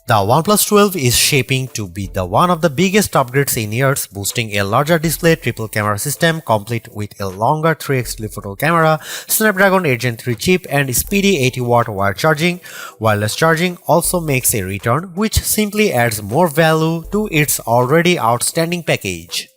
The OnePlus 12 is shaping to be one of the biggest upgrades in years, boasting a larger display, triple camera system complete with a longer 3x telephoto camera, Snapdragon 8 Gen 3 chip and speedy 80-watt wire charging. Wireless charging also makes a return, which simply adds more value to its already outstanding package.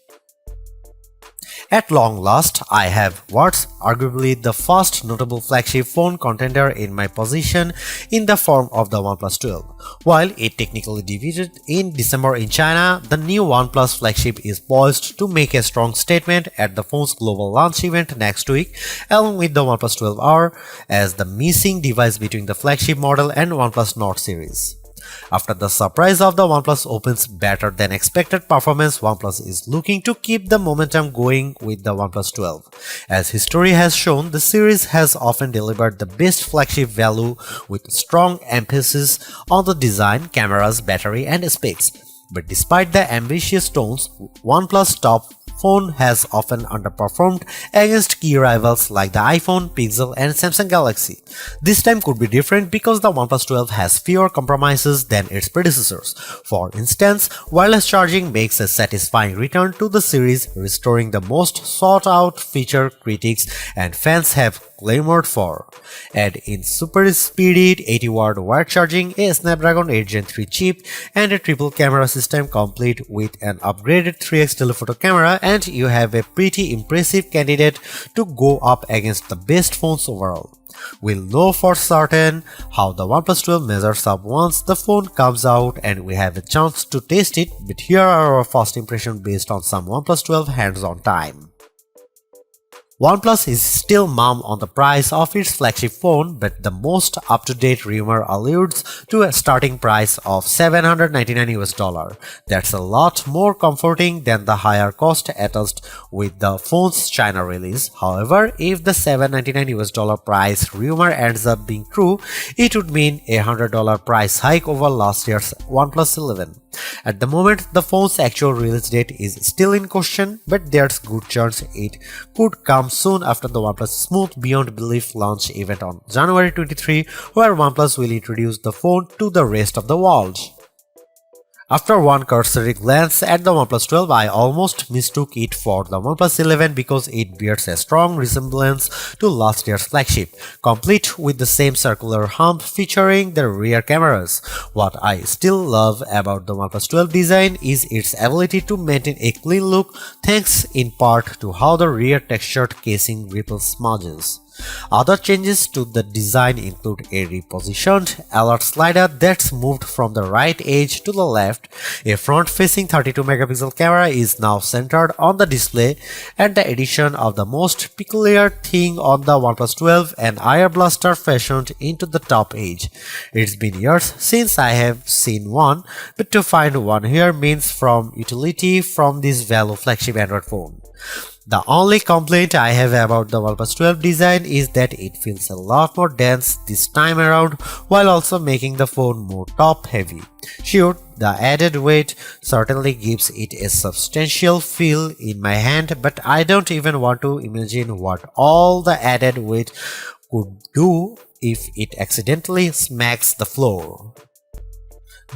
At long last, I have what's arguably the first notable flagship phone contender in my possession in the form of the OnePlus 12. While it technically debuted in December in China, the new OnePlus flagship is poised to make a strong statement at the phone's global launch event next week, along with the OnePlus 12R as the missing device between the flagship model and OnePlus Nord series. After the surprise of the OnePlus Open's better than expected performance, OnePlus is looking to keep the momentum going with the OnePlus 12. As history has shown, the series has often delivered the best flagship value with strong emphasis on the design, cameras, battery and specs. But despite the ambitious tones, OnePlus top phone has often underperformed against key rivals like the iPhone, Pixel and Samsung Galaxy. This time could be different because the OnePlus 12 has fewer compromises than its predecessors. For instance, wireless charging makes a satisfying return to the series, restoring the most sought-out feature critics and fans have clamored for. Add in super speedy 80-watt wire charging, a Snapdragon 8 Gen 3 chip, and a triple camera system complete with an upgraded 3x telephoto camera, and you have a pretty impressive candidate to go up against the best phones overall. We'll know for certain how the OnePlus 12 measures up once the phone comes out and we have a chance to test it, but here are our first impressions based on some OnePlus 12 hands-on time. OnePlus is still mum on the price of its flagship phone, but the most up-to-date rumor alludes to a starting price of $799. That's a lot more comforting than the higher cost attached with the phone's China release. However, if the $799 price rumor ends up being true, it would mean a $100 price hike over last year's OnePlus 11. At the moment, the phone's actual release date is still in question, but there's good chance it could come soon after the OnePlus Smooth Beyond Belief launch event on January 23, where OnePlus will introduce the phone to the rest of the world. After one cursory glance at the OnePlus 12, I almost mistook it for the OnePlus 11 because it bears a strong resemblance to last year's flagship, complete with the same circular hump featuring the rear cameras. What I still love about the OnePlus 12 design is its ability to maintain a clean look, thanks in part to how the rear textured casing repels smudges. Other changes to the design include a repositioned alert slider that's moved from the right edge to the left, a front-facing 32-megapixel camera is now centered on the display, and the addition of the most peculiar thing on the OnePlus 12, an air blaster fashioned into the top edge. It's been years since I have seen one, but to find one here means from utility from this value flagship Android phone. The only complaint I have about the OnePlus 12 design is that it feels a lot more dense this time around, while also making the phone more top-heavy. Sure, the added weight certainly gives it a substantial feel in my hand, but I don't even want to imagine what all the added weight could do if it accidentally smacks the floor.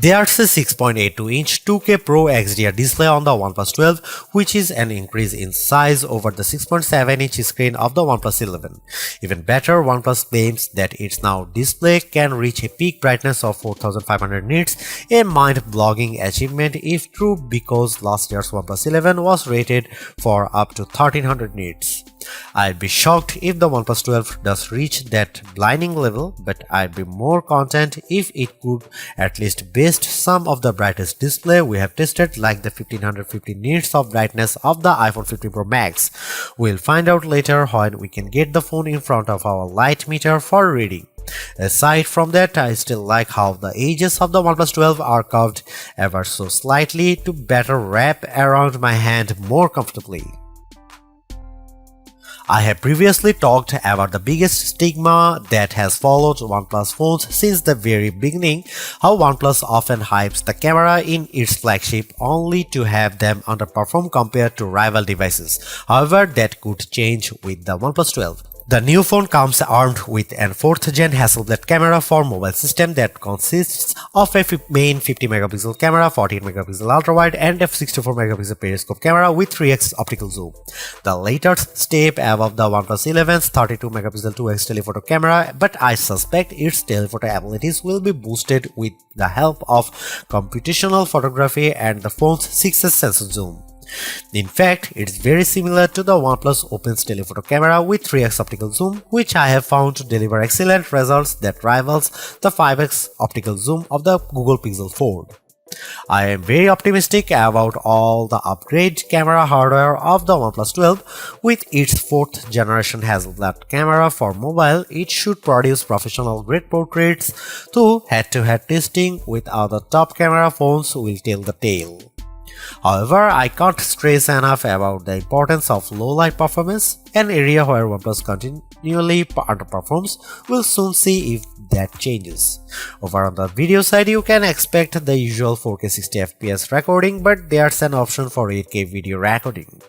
There's a 6.82-inch 2K Pro XDR display on the OnePlus 12, which is an increase in size over the 6.7-inch screen of the OnePlus 11. Even better, OnePlus claims that its now display can reach a peak brightness of 4500 nits, a mind-blogging achievement if true because last year's OnePlus 11 was rated for up to 1300 nits. I'd be shocked if the OnePlus 12 does reach that blinding level, but I'd be more content if it could at least best some of the brightest display we have tested, like the 1550 nits of brightness of the iPhone 15 Pro Max. We'll find out later when we can get the phone in front of our light meter for reading. Aside from that, I still like how the edges of the OnePlus 12 are curved ever so slightly to better wrap around my hand more comfortably. I have previously talked about the biggest stigma that has followed OnePlus phones since the very beginning, how OnePlus often hypes the camera in its flagship only to have them underperform compared to rival devices. However, that could change with the OnePlus 12. The new phone comes armed with an 4th gen Hasselblad camera for mobile system that consists of a main 50 megapixel camera, 14 megapixel ultrawide and a 64 megapixel periscope camera with 3x optical zoom. The latter step above the OnePlus 11's 32 megapixel 2x telephoto camera, but I suspect its telephoto abilities will be boosted with the help of computational photography and the phone's 6x sensor zoom. In fact, it's very similar to the OnePlus Open's telephoto camera with 3x optical zoom, which I have found to deliver excellent results that rivals the 5x optical zoom of the Google Pixel 4. I am very optimistic about all the upgrade camera hardware of the OnePlus 12. With its 4th generation Hasselblad camera for mobile, it should produce professional grade portraits, though head-to-head testing with other top camera phones will tell the tale. However, I can't stress enough about the importance of low-light performance, an area where OnePlus continually underperforms. We'll soon see if that changes. Over on the video side, you can expect the usual 4K 60 FPS recording, but there's an option for 8K video recording.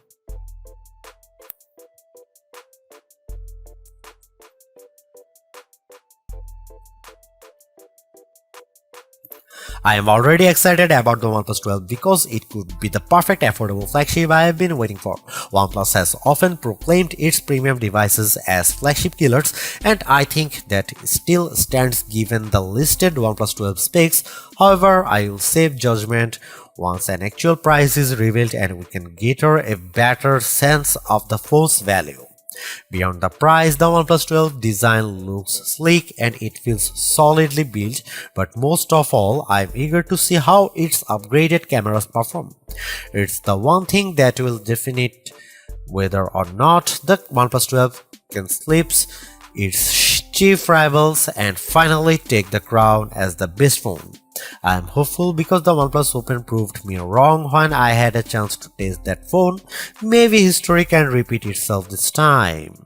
I am already excited about the OnePlus 12 because it could be the perfect affordable flagship I have been waiting for. OnePlus has often proclaimed its premium devices as flagship killers, and I think that still stands given the listed OnePlus 12 specs. However, I will save judgment once an actual price is revealed and we can gather a better sense of the phone's value. Beyond the price, the OnePlus 12 design looks sleek and it feels solidly built, but most of all, I'm eager to see how its upgraded cameras perform. It's the one thing that will define whether or not the OnePlus 12 can eclipse its chief rivals and finally take the crown as the best phone. I am hopeful because the OnePlus Open proved me wrong when I had a chance to test that phone. Maybe history can repeat itself this time.